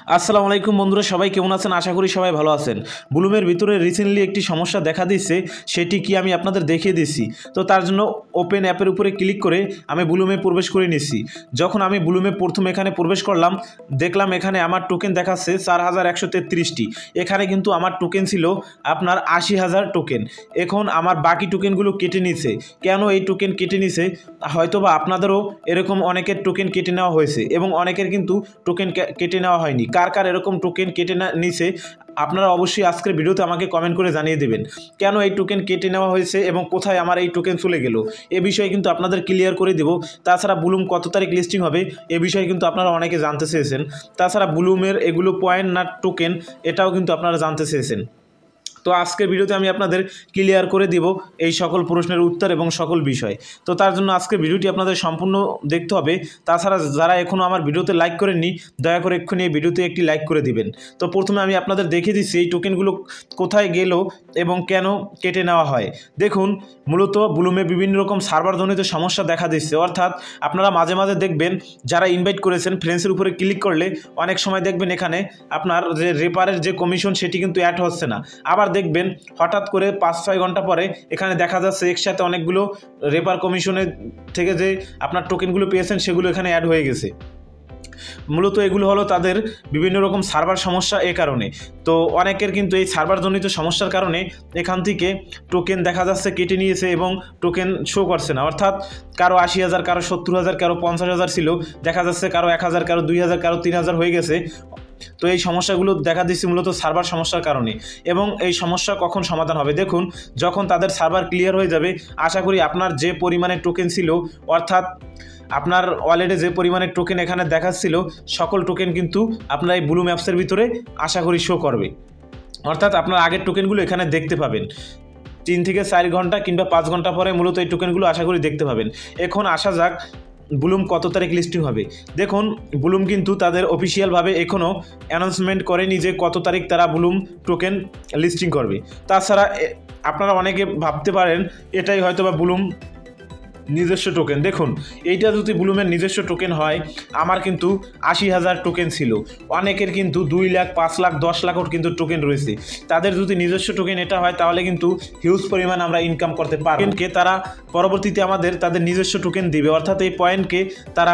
আসসালামু আলাইকুম বন্ধুরা, সবাই কেমন আছেন? আশা করি সবাই ভালো আছেন। বুলুমের ভিতরে রিসেন্টলি একটি সমস্যা দেখা দিচ্ছে, সেটি কি আমি আপনাদের দেখিয়ে দিচ্ছি। তো তার জন্য ওপেন অ্যাপের উপরে ক্লিক করে আমি বুলুমে প্রবেশ করে নিচ্ছি। যখন আমি বুলুমে প্রথম এখানে প্রবেশ করলাম, দেখলাম এখানে আমার টোকেন দেখাচ্ছে 4133টি। এখানে কিন্তু আমার টোকেন ছিল আপনার 80,000 টোকেন। এখন আমার বাকি টোকেনগুলো কেটে নিছে। কেন এই টোকেন কেটে নিছে? হয়তোবা আপনাদেরও এরকম অনেকের টোকেন কেটে নেওয়া হয়েছে এবং অনেকের কিন্তু টোকেন কেটে নেওয়া হয়নি। কার কার এরকম টোকেন কেটে নিছে আপনারা অবশ্যই আজকের ভিডিওতে আমাকে কমেন্ট করে জানিয়ে দেবেন কেন এই টোকেন কেটে নেওয়া হয়েছে এবং কোথায় আমার এই টোকেন চলে গেল। এ বিষয়ে কিন্তু আপনাদের ক্লিয়ার করে দেব। তাছাড়া বুলুম কত তারিখ লিস্টিং হবে এ বিষয়ে কিন্তু আপনারা অনেকে জানতে চেয়েছেন। তাছাড়া বুলুমের এগুলো পয়েন্ট না টোকেন এটাও কিন্তু আপনারা জানতে চেয়েছেন। তো আজকের ভিডিওতে আমি আপনাদের ক্লিয়ার করে দিব এই সকল প্রশ্নের উত্তর এবং সকল বিষয়। তো তার জন্য আজকের ভিডিওটি আপনাদের সম্পূর্ণ দেখতে হবে। তাছাড়া যারা এখনও আমার ভিডিওতে লাইক করেননি, দয়া করে এক্ষুনি এই ভিডিওতে একটি লাইক করে দিবেন। তো প্রথমে আমি আপনাদের দেখিয়ে দিচ্ছি এই টোকেনগুলো কোথায় গেল এবং কেন কেটে নেওয়া হয়। দেখুন, মূলত বুলুমে বিভিন্ন রকম সার্ভারজনিত সমস্যা দেখা দিচ্ছে। অর্থাৎ আপনারা মাঝে মাঝে দেখবেন যারা ইনভাইট করেছেন ফ্রেন্ডসের উপরে ক্লিক করলে অনেক সময় দেখবেন এখানে আপনার যে রেপারের যে কমিশন সেটি কিন্তু অ্যাড হচ্ছে না। আবার দেখবেন হঠাৎ করে 5-6 ঘন্টা পরে এখানে দেখা যাচ্ছে একসাথে অনেকগুলো রেপার কমিশনের থেকে যে আপনার টোকেনগুলো পেয়েছেন সেগুলো এখানে অ্যাড হয়ে গেছে। মূলত এগুলো হলো তাদের বিভিন্ন রকম সার্ভার সমস্যা। এ কারণে তো অনেকের কিন্তু এই সার্ভারজনিত সমস্যার কারণে এখান থেকে টোকেন দেখা যাচ্ছে কেটে নিয়েছে এবং টোকেন শো করছে না। অর্থাৎ কারো 80,000, কারো 70,000, কারো 50,000 ছিল, দেখা যাচ্ছে কারো 1,000, কারো 2,000, কারো 3,000 হয়ে গেছে। তো এই সমস্যাগুলো দেখা দিচ্ছে মূলত সার্ভার সমস্যার কারণে। এবং এই সমস্যা কখন সমাধান হবে? দেখুন, যখন তাদের সার্ভার ক্লিয়ার হয়ে যাবে, আশা করি আপনার যে পরিমাণে টোকেন ছিল, অর্থাৎ আপনার ওয়ালেটে যে পরিমাণে টোকেন এখানে দেখাচ্ছিল সকল টোকেন কিন্তু আপনার এই বুলুম অ্যাপসের ভিতরে আশা করি শো করবে। অর্থাৎ আপনার আগের টোকেনগুলো এখানে দেখতে পাবেন। 3 থেকে 4 ঘন্টা কিংবা 5 ঘন্টা পরে মূলত এই টোকেনগুলো আশা করি দেখতে পাবেন। এখন আসা যাক বুলুম কত তারিখ লিস্টিং হবে। দেখুন, বুলুম কিন্তু তাদের অফিসিয়ালভাবে এখনও অ্যানাউন্সমেন্ট করেনি যে কত তারিখ তারা বুলুম টোকেন লিস্টিং করবে। তাছাড়া আপনারা অনেকে ভাবতে পারেন এটাই হয়তো বা বুলুম নিজস্ব টোকেন। দেখুন, এইটা যদি বুলুমের নিজস্ব টোকেন হয়, আমার কিন্তু 80,000 টোকেন ছিল। অনেকের কিন্তু 2 লাখ, 5 লাখ, 10 লাখও কিন্তু টোকেন রয়েছে। তাদের যদি নিজস্ব টোকেন এটা হয় তাহলে কিন্তু হিউজ পরিমাণ আমরা ইনকাম করতে পারব। টোকেনকে তারা পরবর্তীতে আমাদের তাদের নিজস্ব টোকেন দিবে। অর্থাৎ এই পয়েন্টকে তারা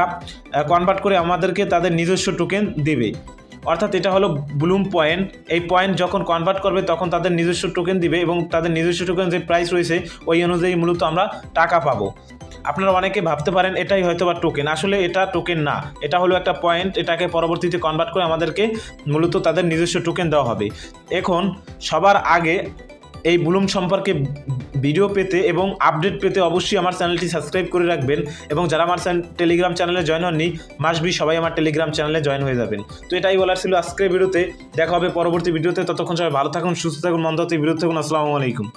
কনভার্ট করে আমাদেরকে তাদের নিজস্ব টোকেন দিবে। অর্থাৎ এটা হলো বুলুম পয়েন্ট। এই পয়েন্ট যখন কনভার্ট করবে তখন তাদের নিজস্ব টোকেন দিবে এবং তাদের নিজস্ব টোকেন যে প্রাইস রয়েছে ওই অনুযায়ী মূলত আমরা টাকা পাবো। আপনারা অনেকে ভাবতে পারেন এটাই হয়তো বা টোকেন। আসলে এটা টোকেন না, এটা হলো একটা পয়েন্ট। এটাকে পরবর্তীতে কনভার্ট করে আমাদেরকে মূলত তাদের নিজস্ব টোকেন দেওয়া হবে। এখন সবার আগে এই বুলুম সম্পর্কে ভিডিও পেতে এবং আপডেট পেতে অবশ্যই আমার চ্যানেলটি সাবস্ক্রাইব করে রাখবেন। এবং যারা আমার টেলিগ্রাম চ্যানেলে জয়েন হননি, মাস্টবি সবাই আমার টেলিগ্রাম চ্যানেলে জয়েন হয়ে যাবেন। তো এটাই বলার ছিল আজকের ভিডিওতে। দেখা হবে পরবর্তী ভিডিওতে। ততক্ষণ সবাই ভালো থাকুন, সুস্থ থাকুন, মন্দ হতে বিরত থাকুন। আসসালামু আলাইকুম।